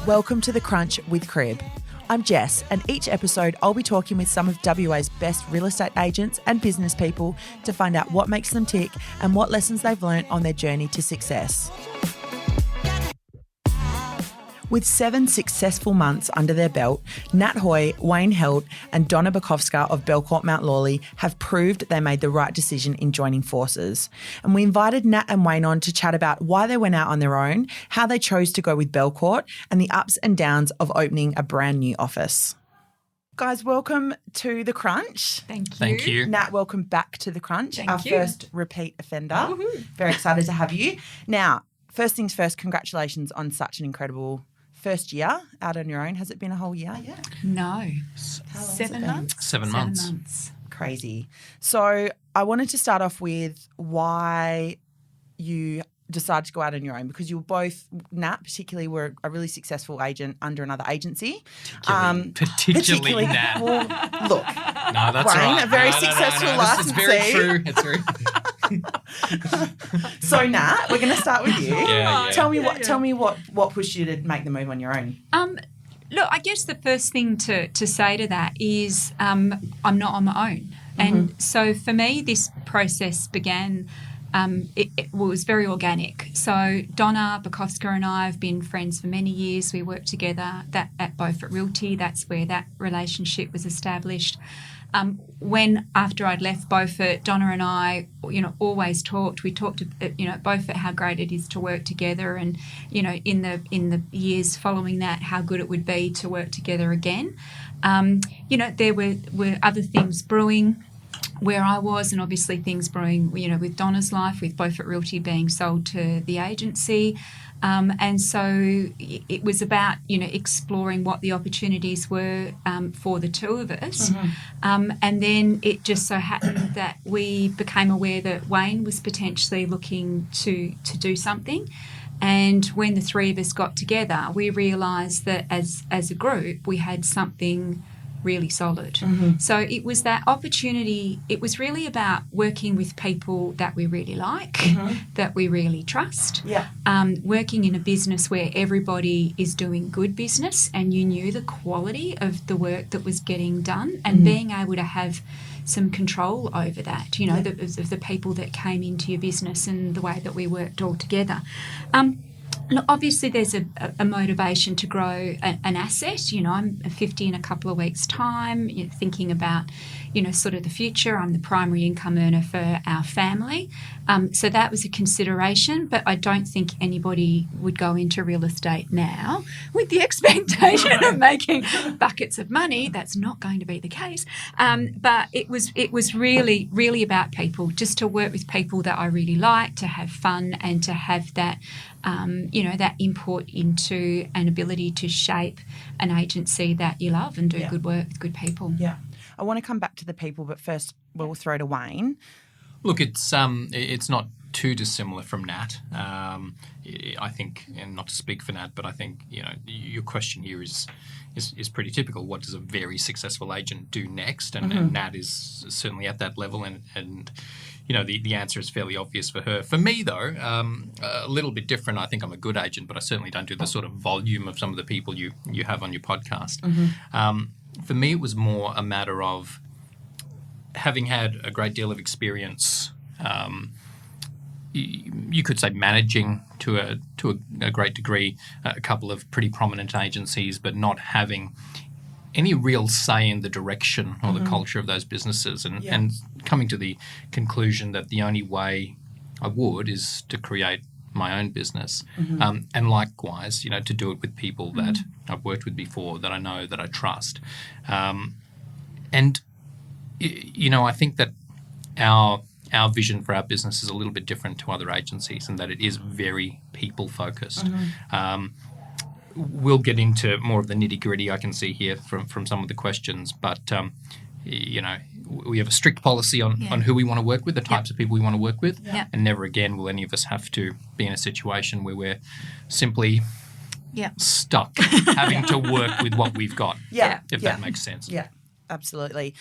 Welcome to The Crunch with Crib. I'm Jess, and each episode I'll be talking with some of WA's best real estate agents and business people to find out what makes them tick and what lessons they've learned on their journey to success. With 7 successful months under their belt, Nat Hoye, Wayne Heldt and Donna Buckovska of Bellcourt Mount Lawley have proved they made the right decision in joining forces. And we invited Nat and Wayne on to chat about why they went out on their own, how they chose to go with Bellcourt, and the ups and downs of opening a brand new office. Guys, welcome to The Crunch. Thank you. Thank you. Nat, welcome back to The Crunch, Thank our you. first repeat offender. Woohoo. Very excited to have you. Now, first things first, congratulations on such an incredible first year out on your own. Has it been a whole year yet? No. How long has it 7 been? months? 7 months. Crazy. So I wanted to start off with why you decided to go out on your own, because you were both, Nat particularly, were a really successful agent under another agency. Particularly Nat. Well, look, No, that's Wayne, all right. a very No, successful It's very licensee. true. It's very so Nat, we're going to start with you. Yeah. Tell me what pushed you to make the move on your own. Look, I guess the first thing to say to that is I'm not on my own. And so for me, this process began, it was very organic. So Donna Buckovska and I have been friends for many years. We worked together at Beaufort Realty. That's where that relationship was established. When after I'd left Beaufort, Donna and I, always talked. We talked, at Beaufort, how great it is to work together, and in the years following that, how good it would be to work together again. There were other things brewing where I was, and obviously things brewing, with Donna's life, with Beaufort Realty being sold to the agency. And so it was about, exploring what the opportunities were for the two of us. And then it just so happened that we became aware that Wayne was potentially looking to do something. And when the three of us got together, we realised that as a group, we had something really solid. So it was that opportunity. It was really about working with people that we really like, that we really trust. Working in a business where everybody is doing good business, and you knew the quality of the work that was getting done, and being able to have some control over that, of the people that came into your business and the way that we worked all together. Look, obviously there's a motivation to grow an asset. I'm 50 in a couple of weeks' time, thinking about, sort of the future. I'm the primary income earner for our family. So that was a consideration, but I don't think anybody would go into real estate now with the expectation of making buckets of money. That's not going to be the case. But it was really, really about people, just to work with people that I really like, to have fun, and to have that, that input into an ability to shape an agency that you love and do good work with good people. Yeah. I want to come back to the people, but first we'll throw to Wayne. Look, it's not too dissimilar from Nat. I think, and not to speak for Nat, but I think your question here is pretty typical. What does a very successful agent do next? And Nat is certainly at that level, and the answer is fairly obvious for her. For me, though, a little bit different. I think I'm a good agent, but I certainly don't do the sort of volume of some of the people you have on your podcast. For me, it was more a matter of having had a great deal of experience. You could say managing to a great degree a couple of pretty prominent agencies, but not having any real say in the direction or the culture of those businesses, and coming to the conclusion that the only way I would is to create my own business, and likewise, to do it with people that I've worked with before, that I know, that I trust, and I think that our vision for our business is a little bit different to other agencies, in that it is very people focused. We'll get into more of the nitty-gritty, I can see here from some of the questions, but we have a strict policy on who we want to work with, the types of people we want to work with, and never again will any of us have to be in a situation where we're simply stuck having to work with what we've got, if that makes sense. Yeah, absolutely.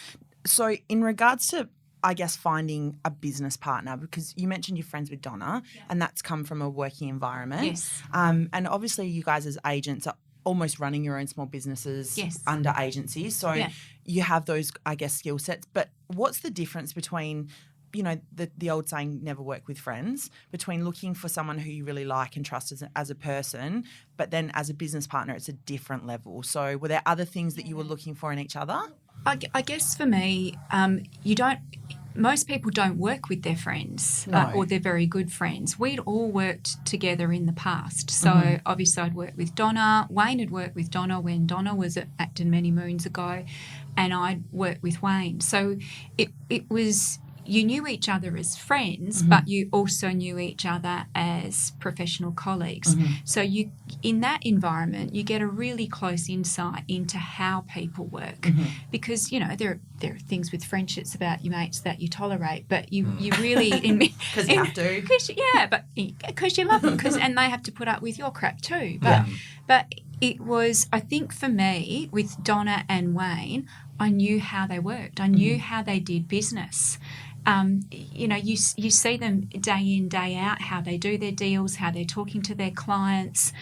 So in regards to, I guess, finding a business partner, because you mentioned you're friends with Donna, and that's come from a working environment. Yes. And obviously you guys as agents are almost running your own small businesses Yes. under agencies. So Yeah. you have those, I guess, skill sets. But what's the difference between, you know, the old saying, never work with friends, between looking for someone who you really like and trust as a person, but then as a business partner, it's a different level. So were there other things that you were looking for in each other? I guess for me, most people don't work with their friends No. or they're very good friends. We'd all worked together in the past. So obviously I'd worked with Donna. Wayne had worked with Donna when Donna was at Acton many moons ago, and I'd worked with Wayne. So it was, you knew each other as friends, but you also knew each other as professional colleagues. So you, in that environment, you get a really close insight into how people work, because you know there are things with friendships about your mates that you tolerate, but you really Because you have to. Because you love them, and they have to put up with your crap too. But it was, I think for me, with Donna and Wayne, I knew how they worked. I knew how they did business. You know, you see them day in, day out, how they do their deals, how they're talking to their clients,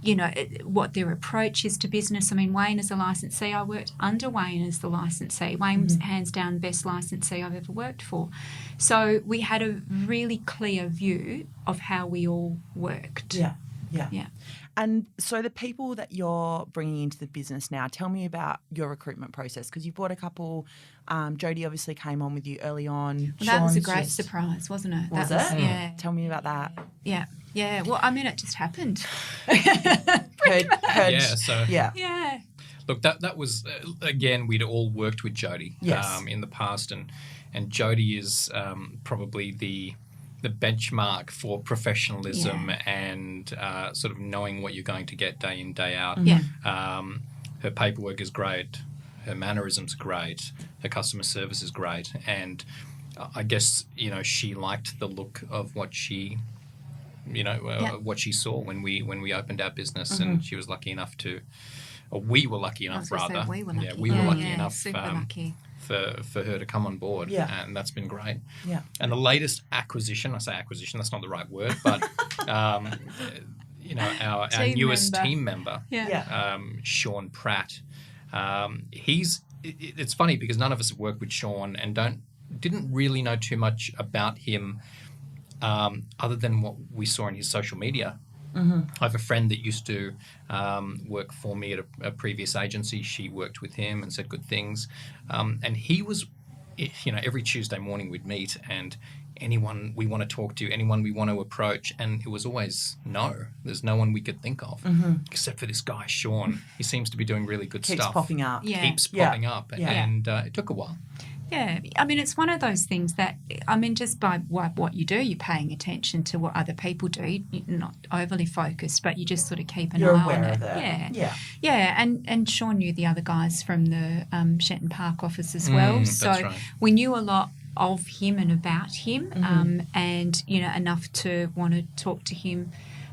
you know, what their approach is to business. I mean, Wayne is a licensee. I worked under Wayne as the licensee. Wayne's hands down best licensee I've ever worked for. So we had a really clear view of how we all worked. Yeah. And so the people that you're bringing into the business now, tell me about your recruitment process, because you've brought a couple. Jody obviously came on with you early on. Well, that was a Sean's great just- surprise, wasn't it? Was That it? Yeah. Tell me about that. Yeah. Well, I mean, it just happened. Heard, Yeah, so Yeah. look, that was again, we'd all worked with Jody Yes. in the past, and Jody is probably the benchmark for professionalism and sort of knowing what you're going to get day in, day out. Yeah. Her paperwork is great, her mannerisms are great, her customer service is great, and I guess, you know, she liked the look of what she, you know, what she saw when we opened our business, and she was lucky enough to, or we were lucky enough rather. We were lucky. Yeah, we were lucky Yeah, enough super lucky. for her to come on board, Yeah. and that's been great. Yeah. And the latest acquisition, I say acquisition, that's not the right word, but you know, our Team newest member. team member, Yeah. Sean Pratt. It's funny because none of us have worked with Sean and didn't really know too much about him, other than what we saw in his social media. I have a friend that used to work for me at a previous agency. She worked with him and said good things. And he was, you know, every Tuesday morning we'd meet, and anyone we want to talk to, anyone we want to approach, and it was always no. There's no one we could think of except for this guy, Sean. He seems to be doing really good Keeps stuff. popping up. Yeah. Keeps Yeah. popping up. Yeah. And it took a while. Yeah, I mean, it's one of those things that, I mean, just by what you do, you're paying attention to what other people do. You're not overly focused, but you just sort of keep an You're eye aware on of it. that. Yeah. Yeah. And Sean knew the other guys from the Shenton Park office as well. So that's right. we knew a lot of him and about him, and, you know, enough to want to talk to him.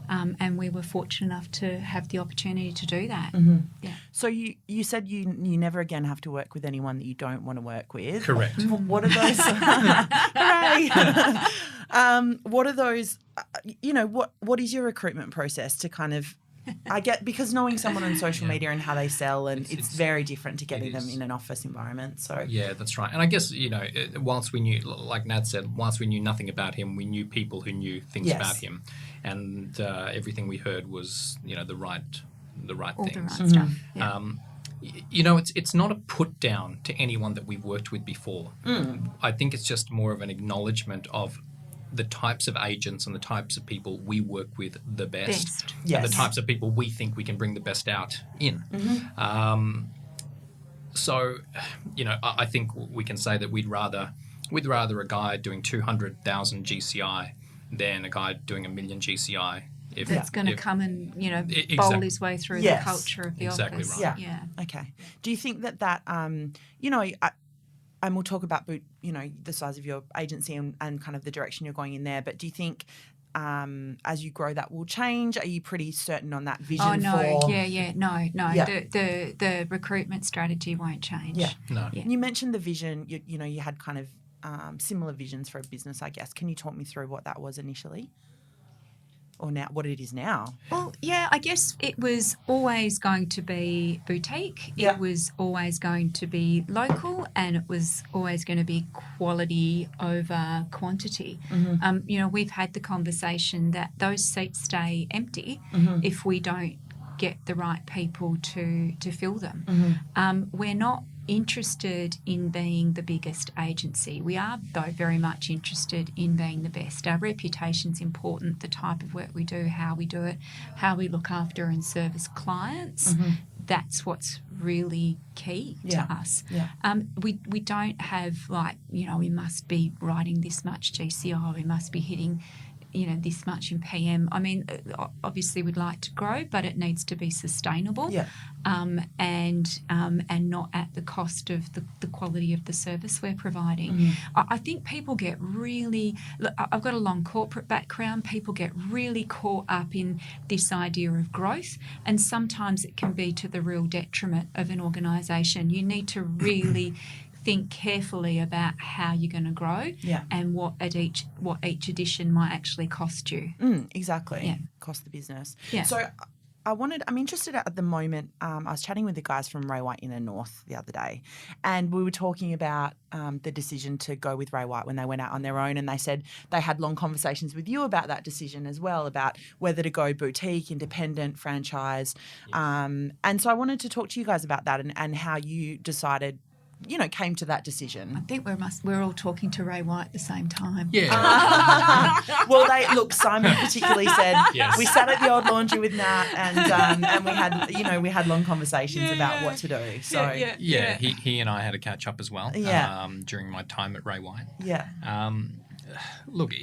And we were fortunate enough to have the opportunity to do that. Yeah. So you said you never again have to work with anyone that you don't want to work with. Correct. What are those? Hooray! What are those? You know, what is your recruitment process to kind of? I get, because knowing someone on social media and how they sell, and it's very different to getting them in an office environment. So Yeah, that's right. And I guess, you know, whilst we knew, like Nat said, whilst we knew nothing about him, we knew people who knew things Yes. about him, and everything we heard was, you know, the right All the things. right stuff. Yeah. You know, it's not a put down to anyone that we've worked with before. I think it's just more of an acknowledgement of the types of agents and the types of people we work with the best. Yes. And the types of people we think we can bring the best out in. So, you know, I think we can say that we'd rather a guy doing 200,000 GCI than a guy doing 1 million GCI. That's going to come and, you know, bowl Exactly. his way through Yes. the culture of the Exactly office. right. Yeah. Okay. Do you think that you know, and we'll talk about, you know, the size of your agency and kind of the direction you're going in there, but do you think as you grow that will change? Are you pretty certain on that vision? Oh, no. for... No. Yeah. The recruitment strategy won't change. Yeah. No. Yeah. You mentioned the vision. You know, you had kind of similar visions for a business, I guess. Can you talk me through what that was initially? or now what it is now? Well, yeah, I guess it was always going to be boutique. Yeah. It was always going to be local, and it was always going to be quality over quantity. We've had the conversation that those seats stay empty if we don't get the right people to fill them. We're not interested in being the biggest agency. We are, though, very much interested in being the best. Our reputation's important, the type of work we do, how we do it, how we look after and service clients. That's what's really key to us. We don't have we must be writing this much GCI, we must be hitting this much in PM. I mean, obviously we'd like to grow, but it needs to be sustainable and not at the cost of the quality of the service we're providing. I think people get really, I've got a long corporate background, people get really caught up in this idea of growth, and sometimes it can be to the real detriment of an organisation. You need to really think carefully about how you're going to grow and what each edition might actually cost you. Exactly. Cost the business. So I'm interested at the moment, I was chatting with the guys from Ray White Inner North the other day, and we were talking about the decision to go with Ray White when they went out on their own, and they said they had long conversations with you about that decision as well, about whether to go boutique, independent, franchise. And so I wanted to talk to you guys about that and how you decided, came to that decision. I think we're all talking to Ray White at the same time. Yeah. Well, Simon particularly said we sat at the old laundry with Nat, and we had long conversations about what to do. So he and I had a catch up as well. During my time at Ray White. Look,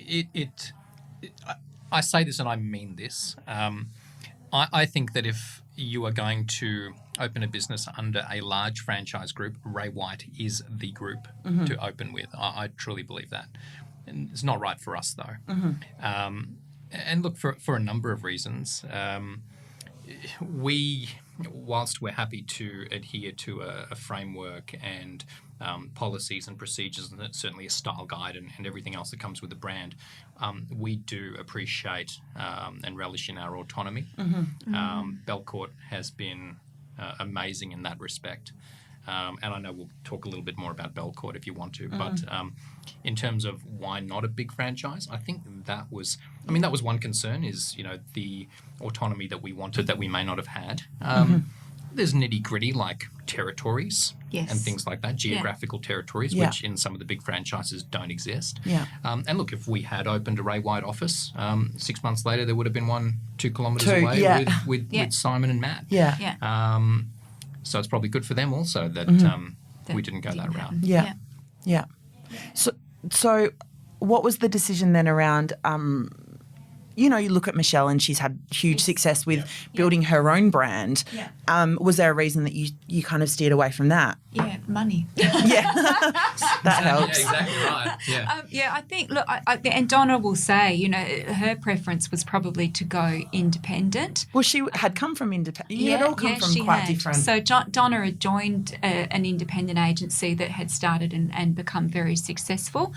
I say this and I mean this. I think that if you are going to open a business under a large franchise group, Ray White is the group to open with. I truly believe that. And it's not right for us, though. And look, for a number of reasons, whilst we're happy to adhere to a framework and policies and procedures, and certainly a style guide and everything else that comes with the brand, we do appreciate and relish in our autonomy. Bellcourt has been amazing in that respect. And I know we'll talk a little bit more about Bellcourt if you want to, but in terms of why not a big franchise, I think that was one concern, is, the autonomy that we wanted that we may not have had. There's nitty-gritty like territories and things like that, geographical territories, which in some of the big franchises don't exist. And look, if we had opened a Ray White office, 6 months later there would have been one 2 kilometres away with Simon and Matt. So it's probably good for them also that we didn't go that route. So what was the decision then around you look at Michelle and she's had huge success with building her own brand. Was there a reason that you kind of steered away from that? Yeah, money. That helps. Yeah, exactly right. I think, look, and Donna will say, her preference was probably to go independent. Well, she had come from independent. You had all come from quite different. So Donna had joined an independent agency that had started and become very successful.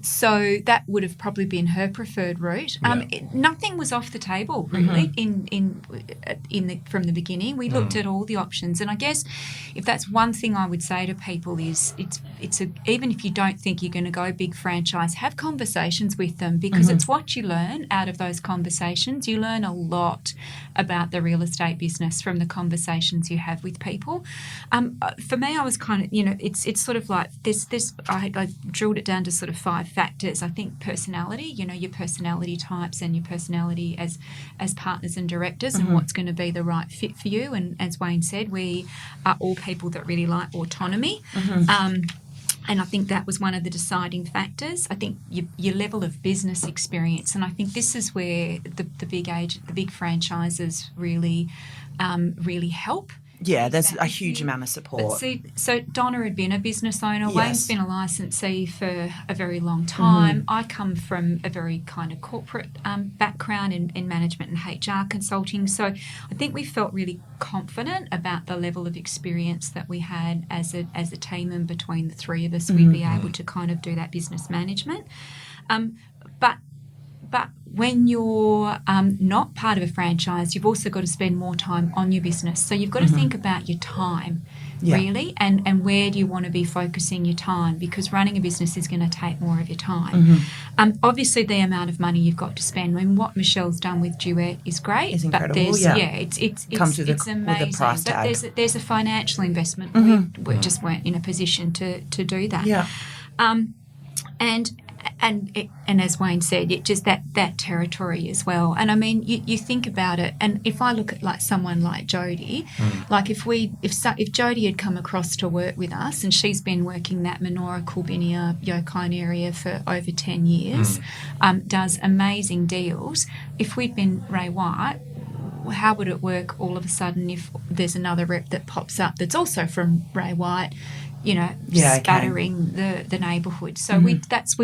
So that would have probably been her preferred route. Nothing was off the table really from the beginning. We looked at all the options, and I guess if that's one thing I would say to people is even if you don't think you're going to go big franchise, have conversations with them, because it's what you learn out of those conversations. You learn a lot about the real estate business from the conversations you have with people. For me, I was kind of, it's sort of like this. I drilled it down to sort of 5 factors. I think personality, your personality types and your personality as partners and directors, and what's going to be the right fit for you. And as Wayne said, we are all people that really like autonomy. And I think that was one of the deciding factors. I think your level of business experience, and I think this is where the big franchises really help. Yeah, there's a huge amount of support. But see, so Donna had been a business owner. Yes. Wayne's been a licensee for a very long time. I come from a very kind of corporate background in management and HR consulting. So I think we felt really confident about the level of experience that we had as a team, and between the 3 of us, we'd be able to kind of do that business management. But But when you're not part of a franchise, you've also got to spend more time on your business. So you've got to think about your time, really, and where do you want to be focusing your time, because running a business is going to take more of your time. Obviously, the amount of money you've got to spend. I mean, what Michelle's done with Duet is great. It's incredible, but it's comes with it's amazing. with a price tag. But there's a financial investment. We just weren't in a position to do that. Yeah. And as Wayne said, it just that territory as well. And I mean, you think about it, and if I look at like someone like Jody, like if Jody had come across to work with us, and she's been working that Menora, Kulbinia, Yokine area for over 10 years, does amazing deals. If we'd been Ray White, how would it work all of a sudden if there's another rep that pops up that's also from Ray White? Scattering the neighbourhood. So we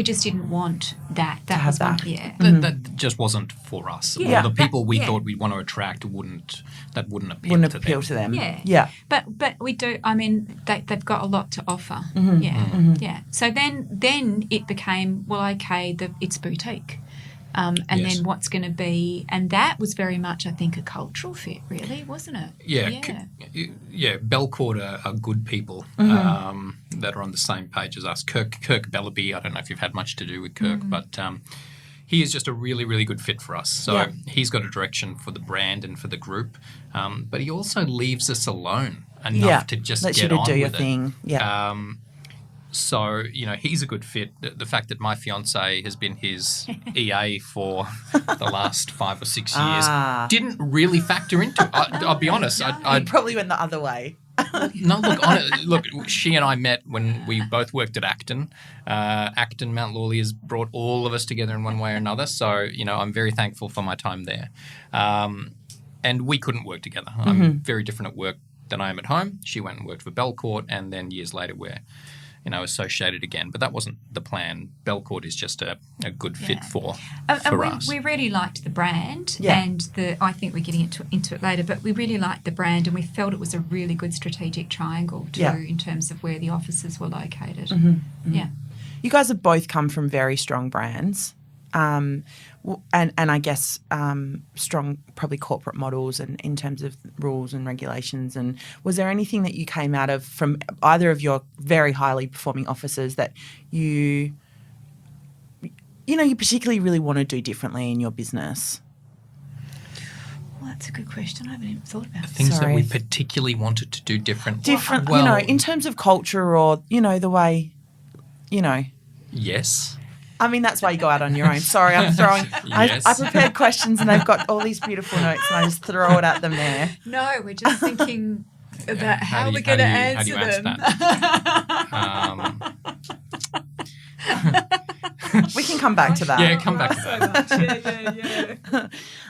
just didn't want that. That just wasn't for us. Yeah. Or the people we thought we'd want to attract wouldn't appeal to them. Yeah. But we do. I mean, they've got a lot to offer. So then it became, well, okay, it's boutique. Then what's going to be, and that was very much, I think, a cultural fit, really, wasn't it? Yeah. Bellcourt are good people that are on the same page as us. Kirk Bellaby, I don't know if you've had much to do with Kirk, but he is just a really, really good fit for us. So he's got a direction for the brand and for the group, but he also leaves us alone enough to just let get you on do your with thing. it. So, he's a good fit. The fact that my fiancée has been his EA for the last 5 or 6 years didn't really factor into it. I'll be honest. I probably went the other way. No, look, she and I met when we both worked at Acton. Acton, Mount Lawley has brought all of us together in one way or another. So, I'm very thankful for my time there. And we couldn't work together. I'm very different at work than I am at home. She went and worked for Bellcourt, and then years later we're associated again. But that wasn't the plan. Bellcourt is just a good fit for us. We really liked the brand, and I think we're getting into it later, but we really liked the brand, and we felt it was a really good strategic triangle too in terms of where the offices were located. Yeah. You guys have both come from very strong brands. And I guess strong probably corporate models and in terms of rules and regulations. And was there anything that you came out of from either of your very highly performing offices that you particularly really want to do differently in your business? Well, that's a good question. I haven't even thought about it. Things that we particularly wanted to do differently. In terms of culture or, the way, Yes. I mean, that's why you go out on your own. Sorry, I'm throwing... Yes. I prepared questions and they've got all these beautiful notes and I just throw it at them there. No, we're just thinking about how we're going to answer them. We can come back to that. Yeah, come back to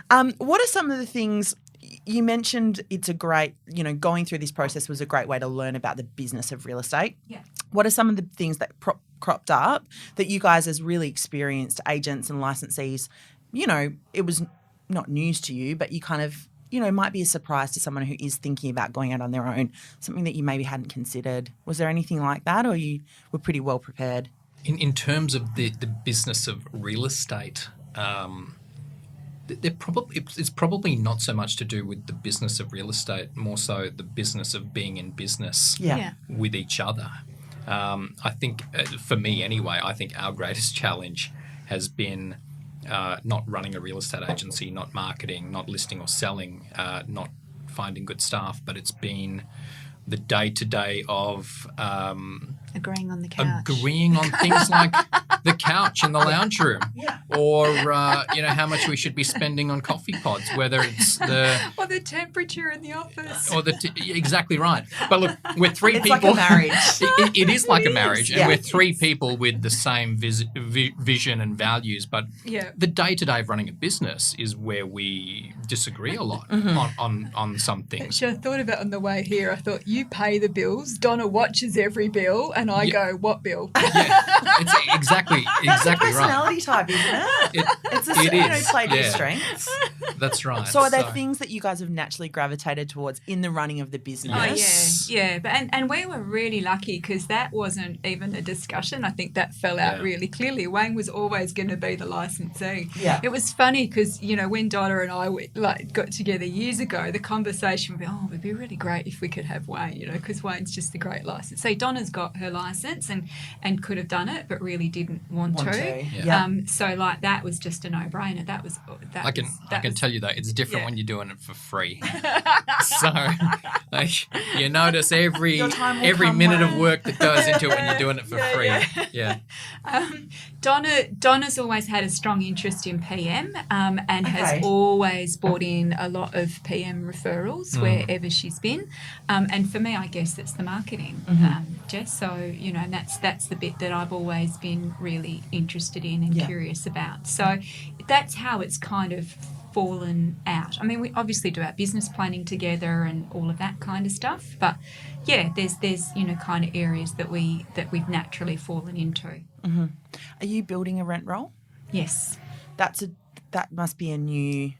that. What are some of the things... You mentioned it's a great, going through this process was a great way to learn about the business of real estate. Yeah. What are some of the things that cropped up that you guys as really experienced agents and licensees, it was not news to you, but you kind of, might be a surprise to someone who is thinking about going out on their own, something that you maybe hadn't considered. Was there anything like that, or you were pretty well prepared? In terms of the business of real estate, it's probably not so much to do with the business of real estate, more so the business of being in business with each other. I think, for me anyway, I think our greatest challenge has been not running a real estate agency, not marketing, not listing or selling, not finding good staff, but it's been the day-to-day of agreeing on the couch. Agreeing on things like the couch in the lounge room, or how much we should be spending on coffee pods, whether it's or the temperature in the office, or exactly right. But look, we're three people. It's like a marriage. It is like a marriage, and we're three people with the same vision and values. But the day-to-day of running a business is where we disagree a lot on some things. Actually, I thought about on the way here. I thought, you pay the bills, Donna watches every bill, and I go, what bill? Yeah, it's exactly That's a right. personality type, isn't it? It's a It is, play to your yeah. strengths. That's right. So are there things that you guys have naturally gravitated towards in the running of the business? Oh, yeah. But and we were really lucky because that wasn't even a discussion. I think that fell out really clearly. Wayne was always going to be the licensee. Yeah. It was funny because, you know, when Donna and I got together years ago, the conversation would be, oh, it would be really great if we could have Wayne, you know, because Wayne's just a great licensee. Donna's got her license and could have done it, but really didn't want to. Yeah. So like that was just a no-brainer. I can tell you though, it's different when you're doing it for free. So like, you notice every minute of work that goes into it when you're doing it for free. Yeah. Donna's always had a strong interest in PM and has always brought in a lot of PM referrals wherever she's been. And for me, I guess it's the marketing, Jess. So, you know, and that's the bit that I've always been really interested in and curious about. So that's how it's kind of fallen out. I mean, we obviously do our business planning together and all of that kind of stuff, but yeah, there's you know kind of areas that we've naturally fallen into. Are you building a rent roll? Yes. That must be a new.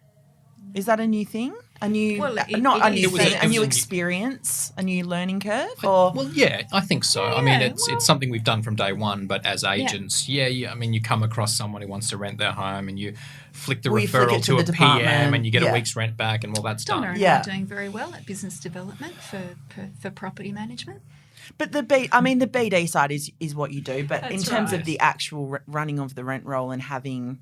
Is that a new thing? A new, a new experience, a new learning curve, or well, yeah, I think so. I mean, it's something we've done from day one. But as agents, I mean, you come across someone who wants to rent their home, and you flick the referral to a PM, and you get a week's rent back, and that's Donna done. and I are doing very well at business development for property management. But the BD side is what you do. But in terms of the actual running of the rent roll and having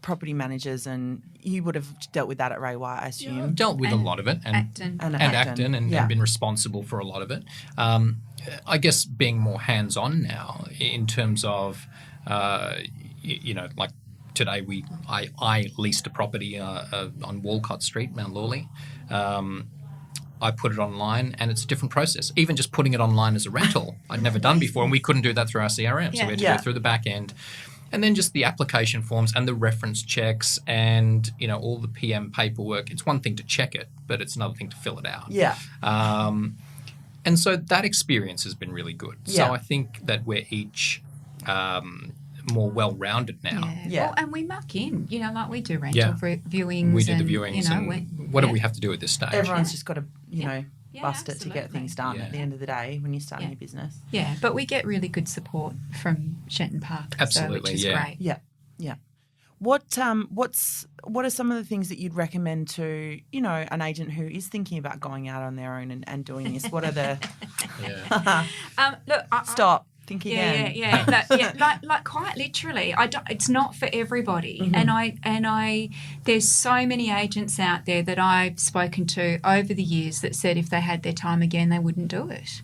property managers, and you would have dealt with that at Ray White, I assume. I've dealt with a lot of it, and Acton, and been responsible for a lot of it. I guess being more hands-on now in terms of, you know, like today I leased a property on Walcott Street, Mount Lawley. I put it online, and it's a different process. Even just putting it online as a rental, I'd never done before, and we couldn't do that through our CRM, so we had to go through the back end. And then just the application forms and the reference checks and, you know, all the PM paperwork. It's one thing to check it, but it's another thing to fill it out. Yeah. And so that experience has been really good. Yeah. So I think that we're each more well-rounded now. Yeah. Well, and we muck in, you know, like we do rental viewings. We do the viewings. You know, what do we have to do at this stage? Everyone's just got to, you know, bust absolutely. it to get things done at the end of the day when you're starting your business. Yeah, but we get really good support from Shenton Park. Absolutely, which is great. Yeah, yeah. What are some of the things that you'd recommend to, you know, an agent who is thinking about going out on their own and doing this? What are the look, stop. Think again. Like quite literally, it's not for everybody, and I there's so many agents out there that I've spoken to over the years that said if they had their time again, they wouldn't do it.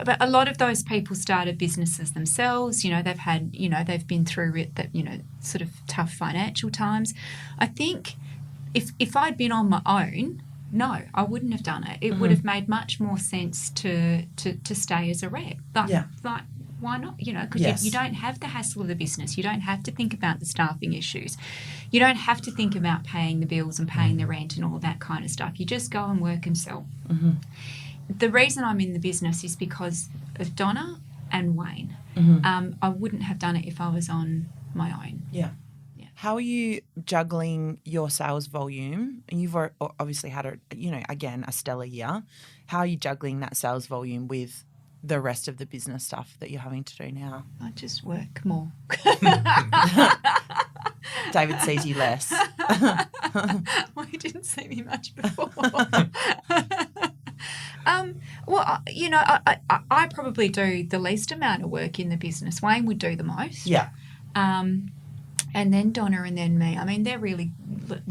But a lot of those people started businesses themselves. You know, they've been through it, that, you know, sort of tough financial times. I think if I'd been on my own, no, I wouldn't have done it. It would have made much more sense to stay as a rep. Like, why not? You know, because you don't have the hassle of the business. You don't have to think about the staffing issues. You don't have to think about paying the bills and paying the rent and all that kind of stuff. You just go and work and sell. The reason I'm in the business is because of Donna and Wayne. I wouldn't have done it if I was on my own. Yeah. How are you juggling your sales volume? You've obviously had a stellar year. How are you juggling that sales volume with the rest of the business stuff that you're having to do now? I just work more. David sees you less. Well, he didn't see me much before. Well, you know, I probably do the least amount of work in the business. Wayne would do the most. Yeah. And then Donna and then me. I mean, they're really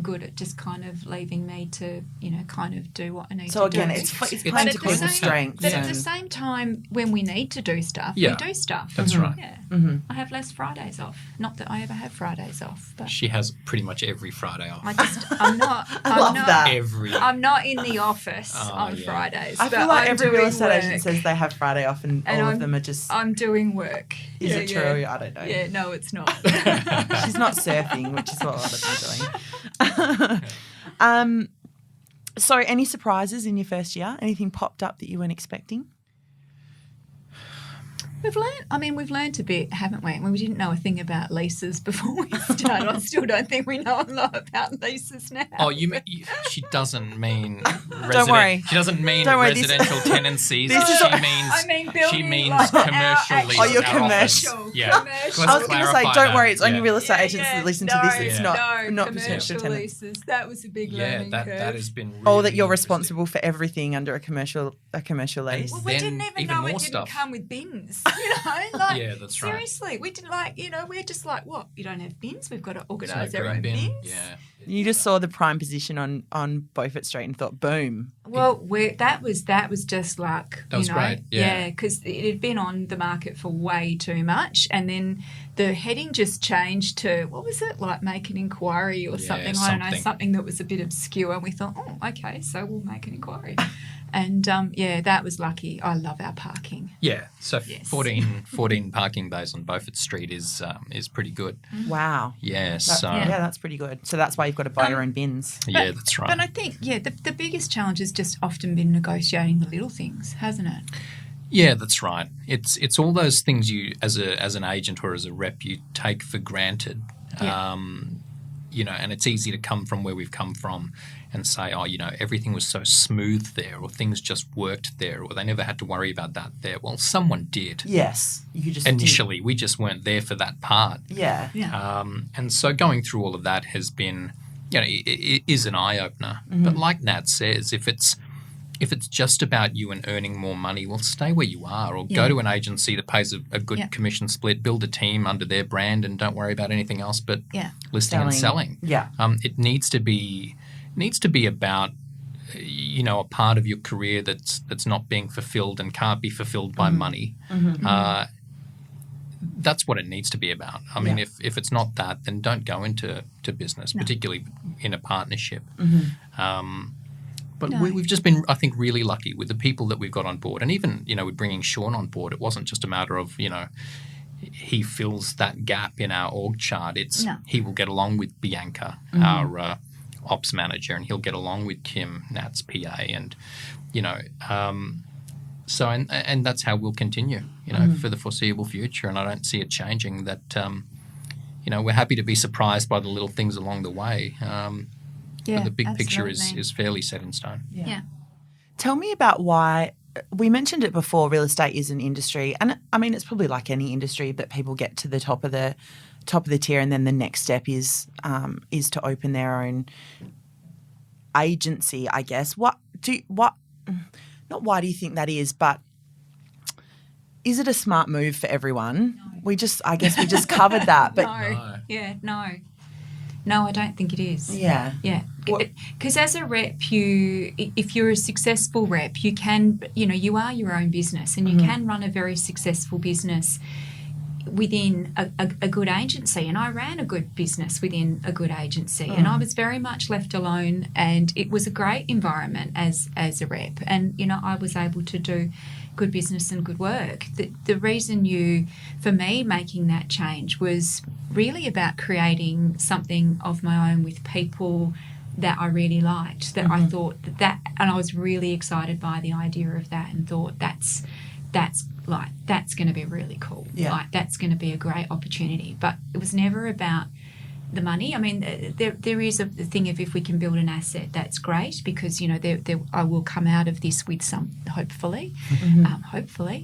good at just kind of leaving me to, you know, kind of do what I need to do. So again, it's playing to people's strengths. But at the same time, when we need to do stuff, we do stuff. That's right. Yeah. I have less Fridays off. Not that I ever have Fridays off, but she has pretty much every Friday off. I'm not. I'm not in the office on Fridays. I feel like every real estate agent says they have Friday off, and all of them are just. I'm doing work. Is it true? I don't know. Yeah, no, it's not. She's not surfing, which is what a lot of them are doing. So any surprises in your first year? Anything popped up that you weren't expecting? We've learned a bit, haven't we? We didn't know a thing about leases before we started. I still don't think we know a lot about leases now. Oh, she doesn't mean Don't worry. She doesn't mean Don't worry, residential tenancies. Building, She means like, commercial our leases. Oh, you're our commercial. office. Yeah. Commercial. I was going to say, don't worry, it's only real estate Yeah, agents that listen to this. It's not commercial potential tenants. leases. That was a big learning curve. that has been really Or that you're interesting. responsible for everything under a commercial lease. Well, we Then didn't even even know more it didn't stuff. come with bins. Like, Yeah, that's right. seriously, we didn't we're just like, what? You don't have bins? We've got to organise So our own bin. bins. Yeah. You just saw the prime position on Beaufort Street and thought, boom. Well, that was just like, That was great, yeah. because it had been on the market for way too much, and then the heading just changed to, what was it, like make an inquiry or something? I don't know, something that was a bit obscure, and we thought, oh, okay, so we'll make an inquiry. And, that was lucky. I love our parking. Yeah, so Yes. 14 parking bays on Beaufort Street is pretty good. Wow. Yeah, Yeah, that's pretty good. So that's why you've got to buy your own bins. yeah, that's right. But I think, the biggest challenge has just often been negotiating the little things, hasn't it? Yeah, that's right. It's all those things you, as an agent or as a rep, you take for granted. Yeah. And it's easy to come from where we've come from and say, oh, everything was so smooth there, or things just worked there, or they never had to worry about that there. Well, someone did. Yes. You just Initially, we just weren't there for that part. Yeah. Yeah. And so going through all of that has been, it is an eye-opener. But like Nat says, if it's just about you and earning more money, well, stay where you are, or go to an agency that pays a good commission split, build a team under their brand, and don't worry about anything else but listing and selling. Yeah. It needs to be about a part of your career that's not being fulfilled and can't be fulfilled by money. That's what it needs to be about. I mean, if it's not that, then don't go into business, particularly in a partnership. But we've just been, I think, really lucky with the people that we've got on board. And even, with bringing Sean on board, it wasn't just a matter of, he fills that gap in our org chart. It's he will get along with Bianca, our ops manager, and he'll get along with Kim, Nat's PA. And, so and that's how we'll continue, for the foreseeable future. And I don't see it changing that, we're happy to be surprised by the little things along the way. But the big picture is fairly set in stone. Yeah. Tell me about why, we mentioned it before, real estate is an industry, and I mean it's probably like any industry that people get to the top of the tier, and then the next step is to open their own agency, I guess. Not why do you think that is, but is it a smart move for everyone? No. I guess we just covered that, but No. Yeah, no. No, I don't think it is. Yeah. Yeah. Because as a rep, if you're a successful rep, you can, you are your own business, and you can run a very successful business within a good agency. And I ran a good business within a good agency, and I was very much left alone, and it was a great environment as a rep. And, I was able to do good business and good work. The reason for me making that change was really about creating something of my own with people that I really liked, that I thought and I was really excited by the idea of that, and thought that's going to be really cool. Yeah. Like, that's going to be a great opportunity. But it was never about the money. I mean, there is a thing of, if we can build an asset, that's great, because I will come out of this with hopefully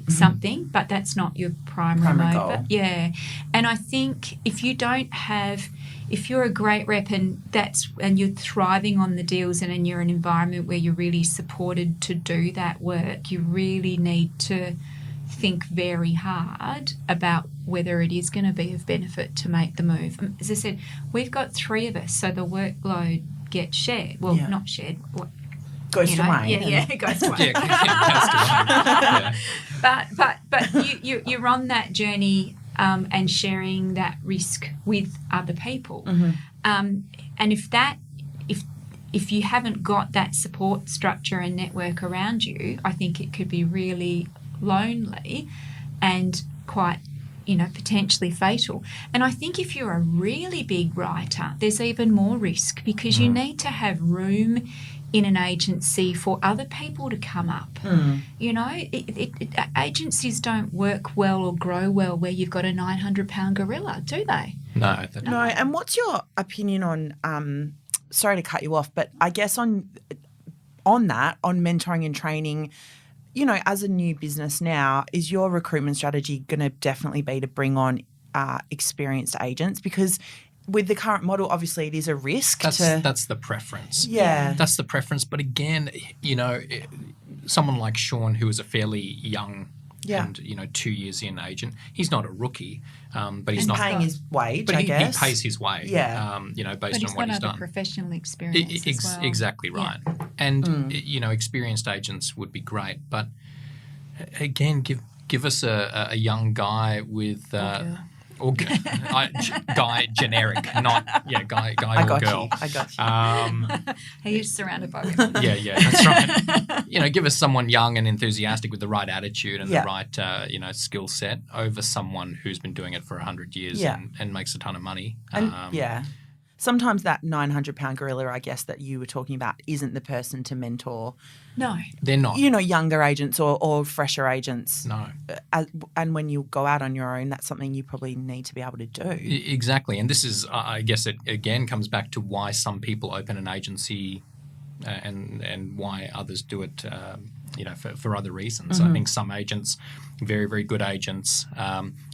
something, but that's not your primary goal. But and I think if you're a great rep and you're thriving on the deals, and you're in an environment where you're really supported to do that work, you really need to think very hard about whether it is going to be of benefit to make the move. As I said, we've got 3 of us, so the workload gets shared. Well, not shared. Goes to Wayne. Yeah, it goes to Wayne. But you're on that journey and sharing that risk with other people. And if you haven't got that support structure and network around you, I think it could be really lonely and quite potentially fatal. And I think if you're a really big writer, there's even more risk because you need to have room in an agency for other people to come up. Agencies don't work well or grow well where you've got a 900-pound gorilla, do they? No, they don't. No. And what's your opinion on, sorry to cut you off, but I guess on mentoring and training, as a new business now, is your recruitment strategy going to definitely be to bring on experienced agents? Because with the current model, obviously it is a risk. That's the preference. Yeah. That's the preference. But again, someone like Sean, who is a fairly young and 2 years in agent, he's not a rookie, but he's not paying his wage. But I he guess he pays his way. Yeah. Based on what he's done. Professional experience as well. Exactly right. Yeah. And experienced agents would be great, but again, give us a young guy with. Guy generic, not guy or girl. I got you. He's surrounded by women. Yeah, that's right. Give us someone young and enthusiastic with the right attitude and the right skill set over someone who's been doing it for 100 years and makes a ton of money. Sometimes that 900-pound gorilla, I guess, that you were talking about isn't the person to mentor. No. They're not. Younger agents or fresher agents. No. And when you go out on your own, that's something you probably need to be able to do. Exactly. And this is, I guess it again comes back to why some people open an agency and why others do it, for other reasons. I think some agents, very, very good agents,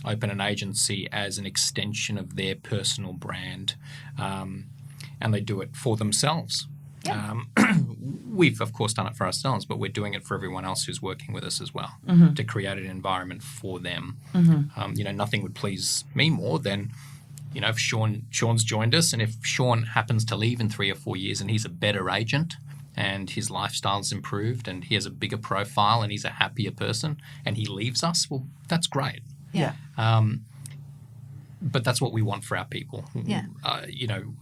open an agency as an extension of their personal brand, and they do it for themselves. Yeah. We've, of course, done it for ourselves, but we're doing it for everyone else who's working with us as well, to create an environment for them. Nothing would please me more than if Sean's joined us, and if Sean happens to leave in 3 or 4 years and he's a better agent and his lifestyle's improved and he has a bigger profile and he's a happier person and he leaves us, well, that's great. Yeah. But that's what we want for our people. Yeah.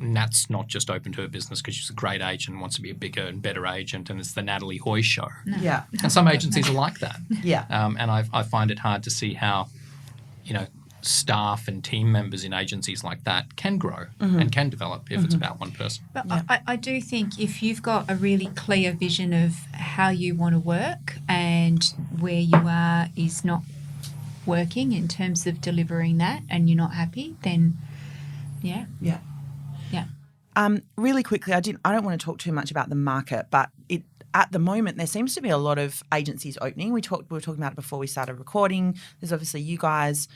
Nat's not just open to her business because she's a great agent and wants to be a bigger and better agent, and it's the Natalie Hoye show. No. Yeah. And some agencies are like that. Yeah. And I find it hard to see how, staff and team members in agencies like that can grow and can develop if it's about one person. But I do think if you've got a really clear vision of how you want to work and where you are is not working in terms of delivering that and you're not happy, then yeah. Really quickly, I don't want to talk too much about the market, but at the moment there seems to be a lot of agencies opening. We were talking about it before we started recording. There's obviously you guys.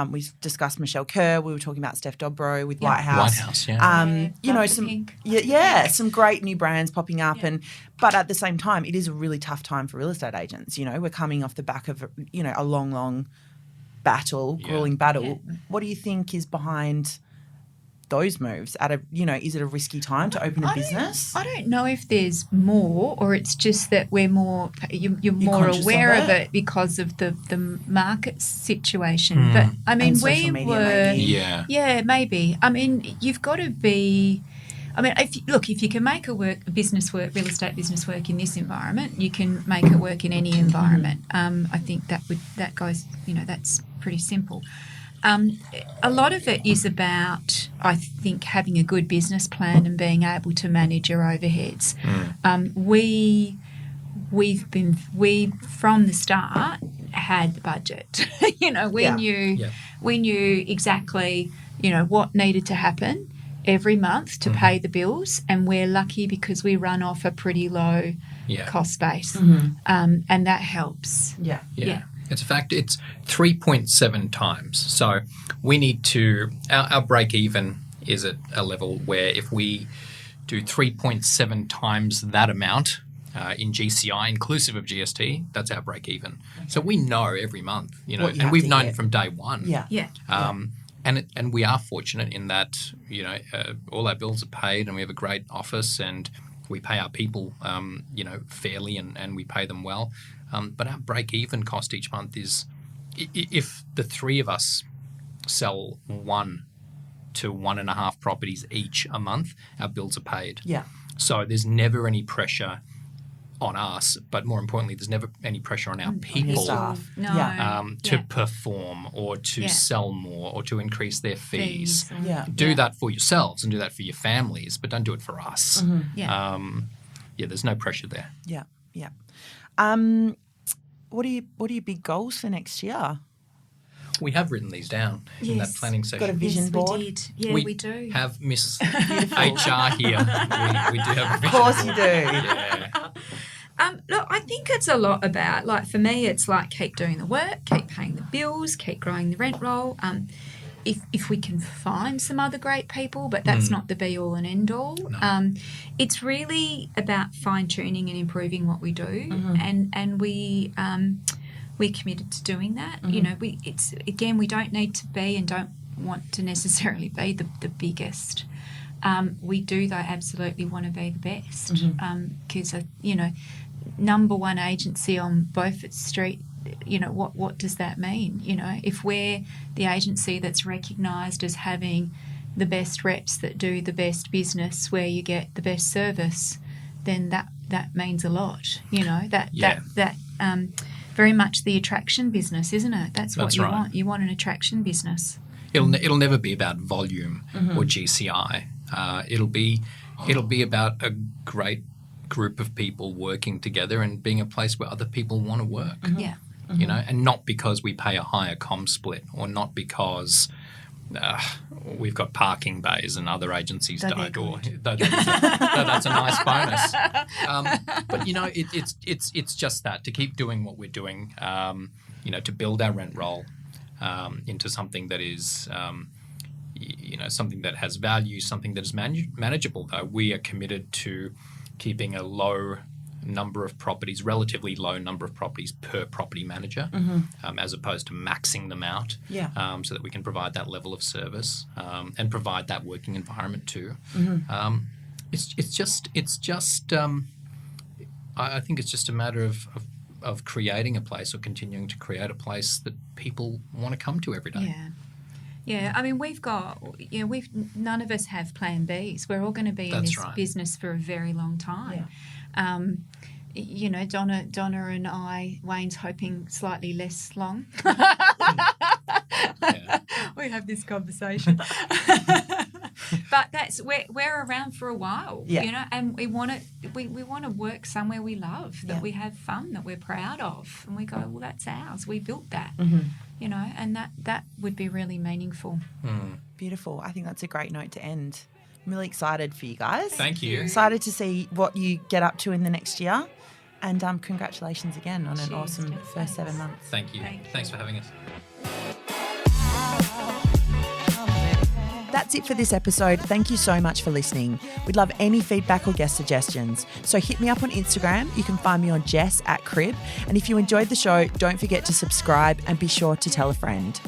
We've discussed Michelle Kerr. We were talking about Steph Dobro with White House. Some great new brands popping up, but at the same time, it is a really tough time for real estate agents. We're coming off the back of a long grueling battle. Yeah. What do you think is behind those moves? Is it a risky time to open a business? I don't know if there's more, or it's just that you're more aware of it because of the market situation. But I mean, we were, maybe. I mean, you've got to be. I mean, if you can make real estate business work in this environment, you can make it work in any environment. I think that goes. That's pretty simple. A lot of it is about, I think, having a good business plan and being able to manage your overheads. We from the start had the budget. We knew exactly what needed to happen every month to pay the bills, and we're lucky because we run off a pretty low cost base, and that helps. Yeah. It's a fact. It's 3.7 times. So we need to our break even is at a level where if we do 3.7 times that amount in GCI, inclusive of GST, that's our break even. Okay. So we know every month, and we've known from day one. And we are fortunate in that, all our bills are paid and we have a great office and we pay our people, fairly and we pay them well. But our break-even cost each month is, if the three of us sell 1 to 1.5 properties each a month, our bills are paid. Yeah. So there's never any pressure on us, but more importantly, there's never any pressure on our people staff. No. to perform or to sell more or to increase their fees. Yeah. That for yourselves and do that for your families, but don't do it for us. There's no pressure there. Yeah. What are your big goals for next year? We have written these down in that planning session. Got a vision board? We did. Yeah, we do. Have Miss HR here. We do have a vision. Of course you do. Yeah. Look, I think it's a lot about, like, for me, it's like keep doing the work, keep paying the bills, keep growing the rent roll. If we can find some other great people, but that's not the be all and end all. No. It's really about fine tuning and improving what we do, and we're committed to doing that. You know, we don't need to be and don't want to necessarily be the biggest. We do, though, absolutely want to be the best, because number one agency on Beaufort Street. You know, what does that mean? You know, if we're the agency that's recognised as having the best reps that do the best business, where you get the best service, then that means a lot. You know, that very much the attraction business, isn't it? That's what you want. You want an attraction business. It'll never be about volume or GCI. It'll be about a great group of people working together and being a place where other people want to work. Yeah. You know, and not because we pay a higher comm split, or not because we've got parking bays and other agencies don't, or that's a nice bonus. But you know, it's just that, to keep doing what we're doing. You know, to build our rent roll into something that is, something that has value, something that is manageable. Though we are committed to keeping a relatively low number of properties per property manager, as opposed to maxing them out, so that we can provide that level of service and provide that working environment too. I think it's just a matter of creating a place, or continuing to create a place that people want to come to every day. Yeah, I mean, none of us have plan Bs. We're all going to be in this business for a very long time. You know, Donna and I, Wayne's hoping slightly less long. We have this conversation. But we're around for a while, you know, and we want to work somewhere we love, that we have fun, that we're proud of, and we go, well, that's ours. We built that, you know, and that would be really meaningful. Beautiful. I think that's a great note to end. I'm really excited for you guys. Thank you. Excited to see what you get up to in the next year, and congratulations again on an awesome first 7 months. Thank you. Thanks for having us. That's it for this episode. Thank you so much for listening. We'd love any feedback or guest suggestions. So hit me up on Instagram. You can find me on Jess @Crib. And if you enjoyed the show, don't forget to subscribe and be sure to tell a friend.